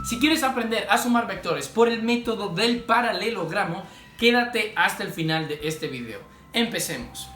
Si quieres aprender a sumar vectores por el método del paralelogramo, quédate hasta el final de este video. Empecemos.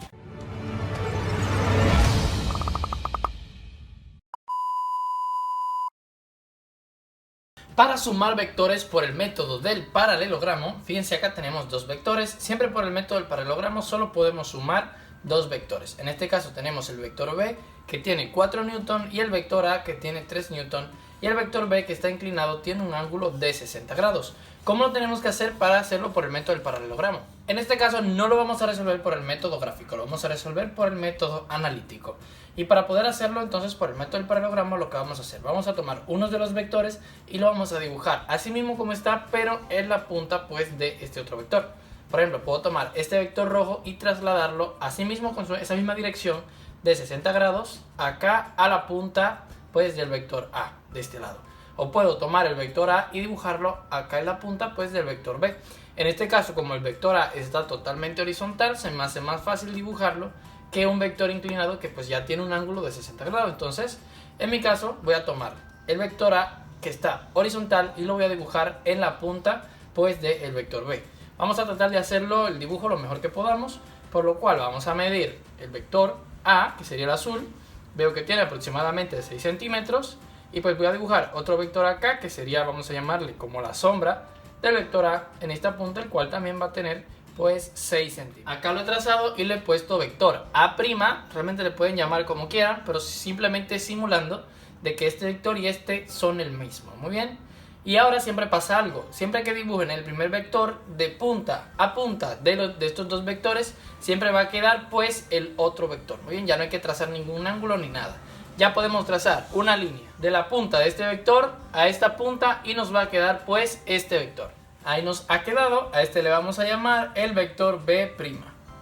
Para sumar vectores por el método del paralelogramo, fíjense, acá tenemos dos vectores. Siempre por el método del paralelogramo solo podemos sumar dos vectores. En este caso tenemos el vector B, que tiene 4 newton, y el vector A, que tiene 3 newton, y el vector B, que está inclinado, tiene un ángulo de 60 grados. ¿Cómo lo tenemos que hacer para hacerlo por el método del paralelogramo? En este caso no lo vamos a resolver por el método gráfico, lo vamos a resolver por el método analítico. Y para poder hacerlo entonces por el método del paralelogramo, lo que vamos a hacer, vamos a tomar uno de los vectores y lo vamos a dibujar así mismo como está, pero en la punta pues de este otro vector. Por ejemplo, puedo tomar este vector rojo y trasladarlo así mismo con esa misma dirección de 60 grados acá a la punta pues del vector A de este lado. O puedo tomar el vector A y dibujarlo acá en la punta pues del vector B. En este caso, como el vector A está totalmente horizontal, se me hace más fácil dibujarlo que un vector inclinado que pues ya tiene un ángulo de 60 grados. Entonces, en mi caso, voy a tomar el vector A que está horizontal y lo voy a dibujar en la punta pues del vector B. Vamos a tratar de hacerlo, el dibujo, lo mejor que podamos, por lo cual vamos a medir el vector A, que sería el azul. Veo que tiene aproximadamente 6 centímetros. Y pues voy a dibujar otro vector acá, que sería, vamos a llamarle como la sombra del vector A en esta punta, el cual también va a tener pues 6 centímetros. Acá lo he trazado y le he puesto vector A', realmente le pueden llamar como quieran, pero simplemente simulando de que este vector y este son el mismo. Muy bien. Y ahora siempre pasa algo, siempre que dibujen el primer vector de punta a punta de estos dos vectores, siempre va a quedar pues el otro vector. Muy bien, ya no hay que trazar ningún ángulo ni nada. Ya podemos trazar una línea de la punta de este vector a esta punta y nos va a quedar pues este vector. Ahí nos ha quedado, a este le vamos a llamar el vector B',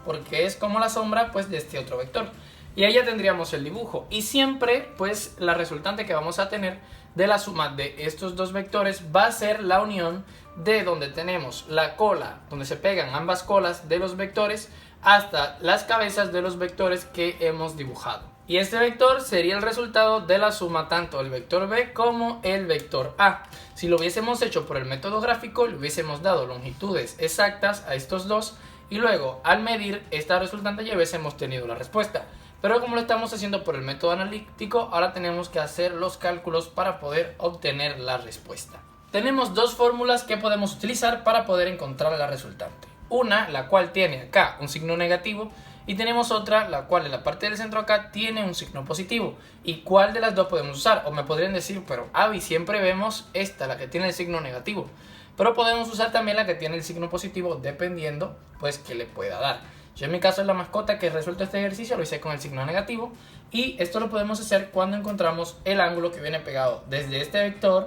porque es como la sombra pues de este otro vector. Y ahí ya tendríamos el dibujo. Y siempre pues la resultante que vamos a tener de la suma de estos dos vectores va a ser la unión de donde tenemos la cola, donde se pegan ambas colas de los vectores, hasta las cabezas de los vectores que hemos dibujado. Y este vector sería el resultado de la suma tanto del vector B como el vector A. Si lo hubiésemos hecho por el método gráfico, le hubiésemos dado longitudes exactas a estos dos y luego al medir esta resultante ya hubiésemos tenido la respuesta. Pero como lo estamos haciendo por el método analítico, ahora tenemos que hacer los cálculos para poder obtener la respuesta. Tenemos dos fórmulas que podemos utilizar para poder encontrar la resultante. Una, la cual tiene acá un signo negativo, y tenemos otra, la cual en la parte del centro acá tiene un signo positivo. ¿Y cuál de las dos podemos usar? O me podrían decir, pero Avi, siempre vemos esta, la que tiene el signo negativo. Pero podemos usar también la que tiene el signo positivo, dependiendo pues que le pueda dar. Yo en mi caso es la mascota que he resuelto este ejercicio, lo hice con el signo negativo. Y esto lo podemos hacer cuando encontramos el ángulo que viene pegado desde este vector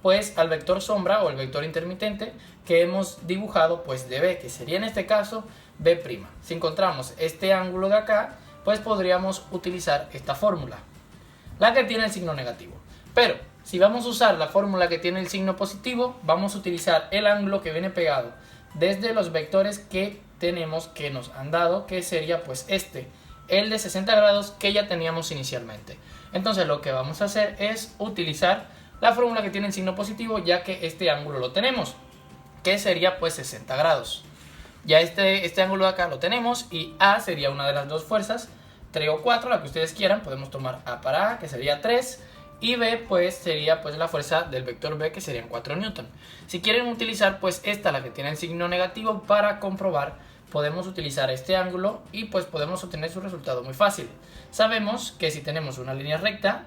pues al vector sombra o el vector intermitente que hemos dibujado pues de B, que sería en este caso B'. Si encontramos este ángulo de acá, pues podríamos utilizar esta fórmula, la que tiene el signo negativo. Pero si vamos a usar la fórmula que tiene el signo positivo, vamos a utilizar el ángulo que viene pegado desde los vectores que tenemos, que nos han dado, que sería pues este, el de 60 grados que ya teníamos inicialmente. Entonces lo que vamos a hacer es utilizar la fórmula que tiene el signo positivo, ya que este ángulo lo tenemos, que sería pues 60 grados. Ya este ángulo de acá lo tenemos y A sería una de las dos fuerzas, 3 o 4, la que ustedes quieran. Podemos tomar A para A, que sería 3, y B pues sería pues la fuerza del vector B, que serían 4 newton. Si quieren utilizar pues esta, la que tiene el signo negativo, para comprobar, podemos utilizar este ángulo y pues podemos obtener su resultado muy fácil. Sabemos que si tenemos una línea recta,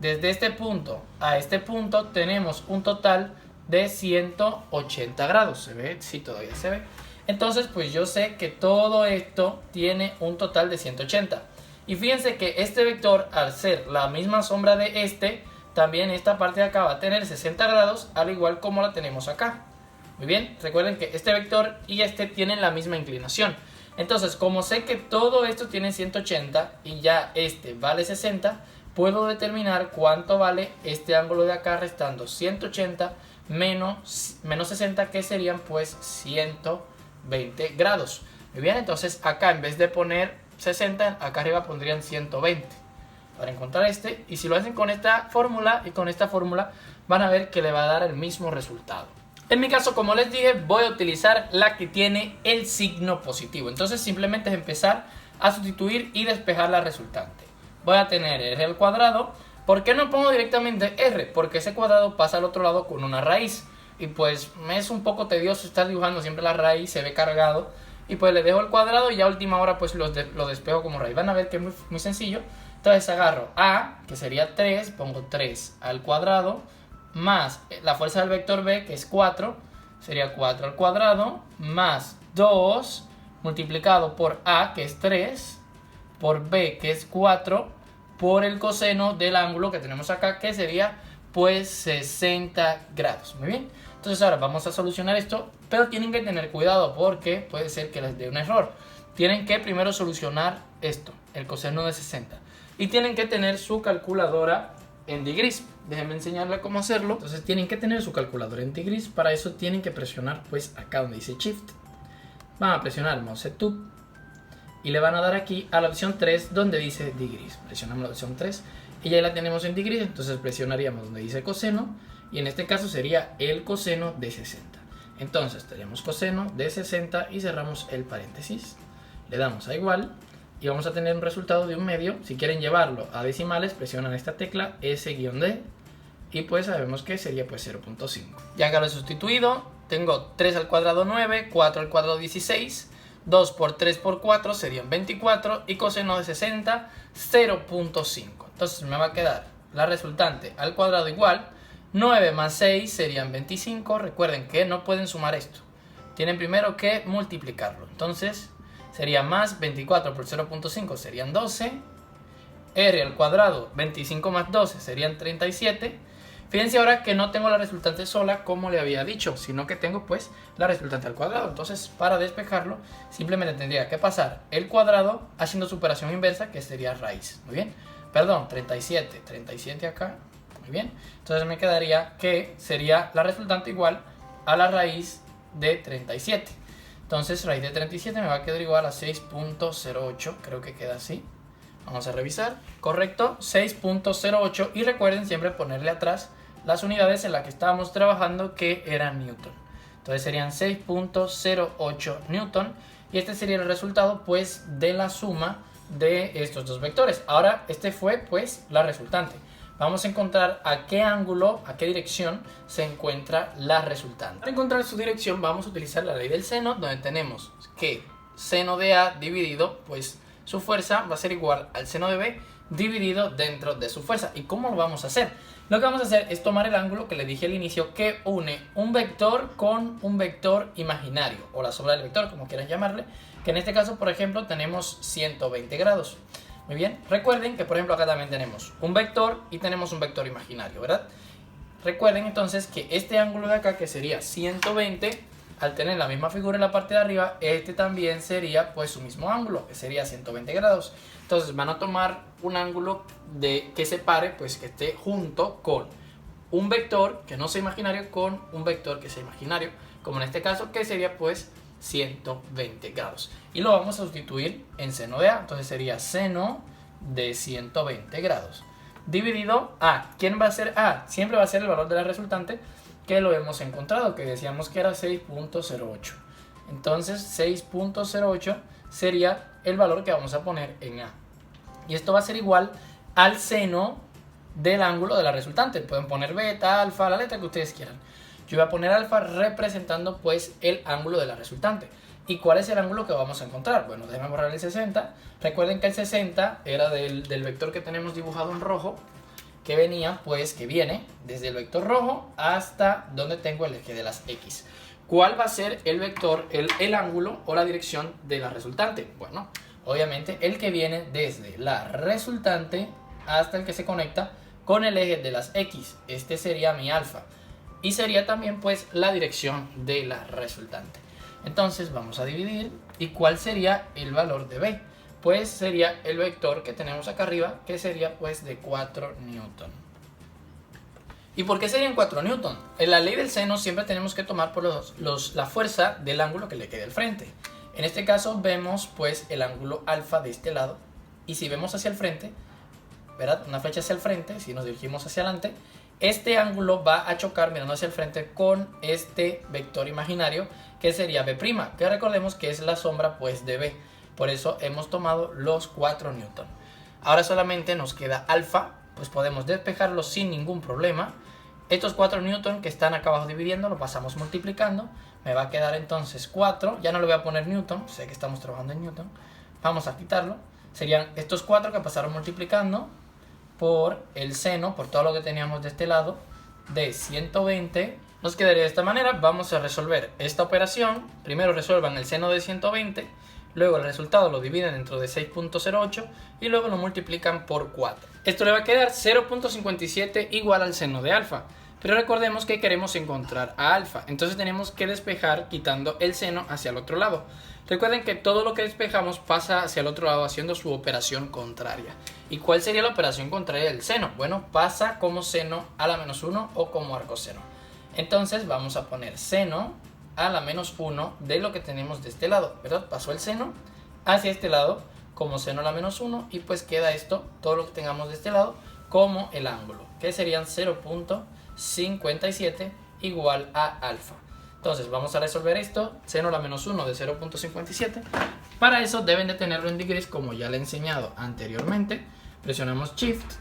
desde este punto a este punto tenemos un total de 180 grados. ¿Se ve? Sí, todavía se ve. Entonces pues yo sé que todo esto tiene un total de 180. Y fíjense que este vector, al ser la misma sombra de este, también esta parte de acá va a tener 60 grados, al igual como la tenemos acá. Muy bien, recuerden que este vector y este tienen la misma inclinación. Entonces, como sé que todo esto tiene 180 y ya este vale 60, puedo determinar cuánto vale este ángulo de acá restando 180 menos 60, que serían pues 120 grados. Muy bien, entonces acá en vez de poner 60, acá arriba pondrían 120. para encontrar este, y si lo hacen con esta fórmula y con esta fórmula van a ver que le va a dar el mismo resultado. En mi caso, como les dije, voy a utilizar la que tiene el signo positivo. Entonces simplemente es empezar a sustituir y despejar la resultante. Voy a tener r al cuadrado. ¿Por qué no pongo directamente r? Porque ese cuadrado pasa al otro lado con una raíz. Y pues me es un poco tedioso estar dibujando siempre la raíz, se ve cargado. Y pues le dejo el cuadrado y ya a última hora pues lo despejo como raíz. Van a ver que es muy sencillo. Entonces agarro a, que sería 3, pongo 3 al cuadrado, más la fuerza del vector b, que es 4, sería 4 al cuadrado, más 2 multiplicado por a, que es 3, por b, que es 4, por el coseno del ángulo que tenemos acá, que sería pues 60 grados. Muy bien, entonces ahora vamos a solucionar esto, pero tienen que tener cuidado porque puede ser que les dé un error. Tienen que primero solucionar esto, el coseno de 60, y tienen que tener su calculadora en degrees. Déjenme enseñarles cómo hacerlo. Entonces tienen que tener su calculadora en degrees. Para eso tienen que presionar pues acá donde dice Shift. Van a presionar Mouse Tab y le van a dar aquí a la opción 3 donde dice degrees. Presionamos la opción 3 y ya la tenemos en degrees. Entonces presionaríamos donde dice coseno y en este caso sería el coseno de 60. Entonces tenemos coseno de 60 y cerramos el paréntesis. Le damos a igual y vamos a tener un resultado de un medio. Si quieren llevarlo a decimales, presionan esta tecla S-D y pues sabemos que sería pues 0.5. Ya que lo he sustituido, tengo 3 al cuadrado 9, 4 al cuadrado 16, 2 por 3 por 4 serían 24 y coseno de 60, 0.5. Entonces me va a quedar la resultante al cuadrado igual, 9 más 6 serían 25. Recuerden que no pueden sumar esto, tienen primero que multiplicarlo. Entonces sería más 24 por 0.5 serían 12. R al cuadrado, 25 más 12 serían 37. Fíjense ahora que no tengo la resultante sola como le había dicho, sino que tengo pues la resultante al cuadrado. Entonces para despejarlo simplemente tendría que pasar el cuadrado haciendo su operación inversa, que sería raíz. Muy bien, perdón, 37 acá. Muy bien, entonces me quedaría que sería la resultante igual a la raíz de 37. Entonces raíz de 37 me va a quedar igual a 6.08, creo que queda así. Vamos a revisar, correcto, 6.08 y recuerden siempre ponerle atrás las unidades en las que estábamos trabajando, que eran Newton. Entonces serían 6.08 Newton y este sería el resultado pues de la suma de estos dos vectores. Ahora este fue pues la resultante. Vamos a encontrar a qué ángulo, a qué dirección se encuentra la resultante. Para encontrar su dirección vamos a utilizar la ley del seno, donde tenemos que seno de A dividido, pues su fuerza va a ser igual al seno de B dividido dentro de su fuerza. ¿Y cómo lo vamos a hacer? Lo que vamos a hacer es tomar el ángulo que le dije al inicio, que une un vector con un vector imaginario, o la sobra del vector, como quieran llamarle, que en este caso, por ejemplo, tenemos 120 grados. Muy bien, recuerden que por ejemplo acá también tenemos un vector y tenemos un vector imaginario, ¿verdad? Recuerden entonces que este ángulo de acá, que sería 120, al tener la misma figura en la parte de arriba, este también sería pues su mismo ángulo, que sería 120 grados. Entonces van a tomar un ángulo que separe, pues que esté junto con un vector que no sea imaginario con un vector que sea imaginario, como en este caso, que sería pues 120 grados. Y lo vamos a sustituir en seno de A. Entonces sería seno de 120 grados dividido A. ¿Quién va a ser A? Siempre va a ser el valor de la resultante, que lo hemos encontrado, que decíamos que era 6.08. Entonces 6.08 sería el valor que vamos a poner en A. Y esto va a ser igual al seno del ángulo de la resultante. Pueden poner beta, alfa, la letra que ustedes quieran. Yo voy a poner alfa representando pues el ángulo de la resultante. ¿Y cuál es el ángulo que vamos a encontrar? Bueno, déjenme borrar el 60. Recuerden que el 60 era del vector que tenemos dibujado en rojo, que venía, pues, que viene desde el vector rojo hasta donde tengo el eje de las X. ¿Cuál va a ser el vector, el ángulo o la dirección de la resultante? Bueno, obviamente el que viene desde la resultante hasta el que se conecta con el eje de las X. Este sería mi alfa. Y sería también pues la dirección de la resultante. Entonces vamos a dividir. ¿Y cuál sería el valor de B? Pues sería el vector que tenemos acá arriba, que sería pues de 4 Newton. ¿Y por qué serían 4 Newton? En la ley del seno siempre tenemos que tomar por la fuerza del ángulo que le quede al frente. En este caso vemos pues el ángulo alfa de este lado. Y si vemos hacia el frente, ¿verdad? Una flecha hacia el frente, si nos dirigimos hacia adelante, este ángulo va a chocar mirando hacia el frente con este vector imaginario que sería B', que recordemos que es la sombra pues de B. Por eso hemos tomado los 4 newton. Ahora solamente nos queda alfa, pues podemos despejarlo sin ningún problema. Estos 4 newton que están acá abajo dividiendo, lo pasamos multiplicando. Me va a quedar entonces 4, ya no le voy a poner newton, sé que estamos trabajando en newton. Vamos a quitarlo. Serían estos 4 que pasaron multiplicando por el seno, por todo lo que teníamos de este lado, de 120. Nos quedaría de esta manera. Vamos a resolver esta operación. Primero resuelvan el seno de 120, luego el resultado lo dividen dentro de 6.08 y luego lo multiplican por 4. Esto le va a quedar 0.57 igual al seno de alfa. Pero recordemos que queremos encontrar a alfa, entonces tenemos que despejar quitando el seno hacia el otro lado. Recuerden que todo lo que despejamos pasa hacia el otro lado haciendo su operación contraria. ¿Y cuál sería la operación contraria del seno? Bueno, pasa como seno a la menos 1 o como arcoseno. Entonces vamos a poner seno a la menos 1 de lo que tenemos de este lado, ¿verdad? Pasó el seno hacia este lado como seno a la menos 1 y pues queda esto, todo lo que tengamos de este lado, como el ángulo, que serían 0.57 igual a alfa. Entonces vamos a resolver esto, seno a la menos 1 de 0.57. Para eso deben de tenerlo en degrees como ya le he enseñado anteriormente. Presionamos Shift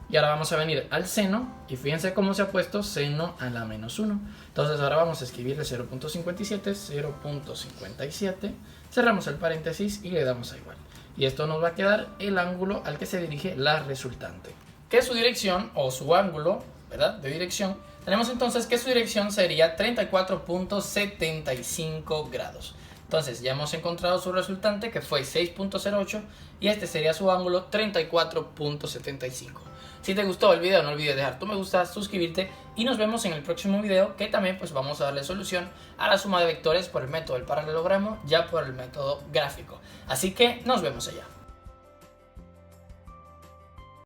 y ahora vamos a venir al seno y fíjense cómo se ha puesto seno a la menos 1. Entonces ahora vamos a escribirle 0.57, 0.57, cerramos el paréntesis y le damos a igual. Y esto nos va a quedar el ángulo al que se dirige la resultante, que es su dirección o su ángulo, ¿verdad?, de dirección. Tenemos entonces que su dirección sería 34.75 grados. Entonces ya hemos encontrado su resultante, que fue 6.08, y este sería su ángulo, 34.75. Si te gustó el video, no olvides dejar tu me gusta, suscribirte y nos vemos en el próximo video, que también pues vamos a darle solución a la suma de vectores por el método del paralelogramo, ya por el método gráfico. Así que nos vemos allá.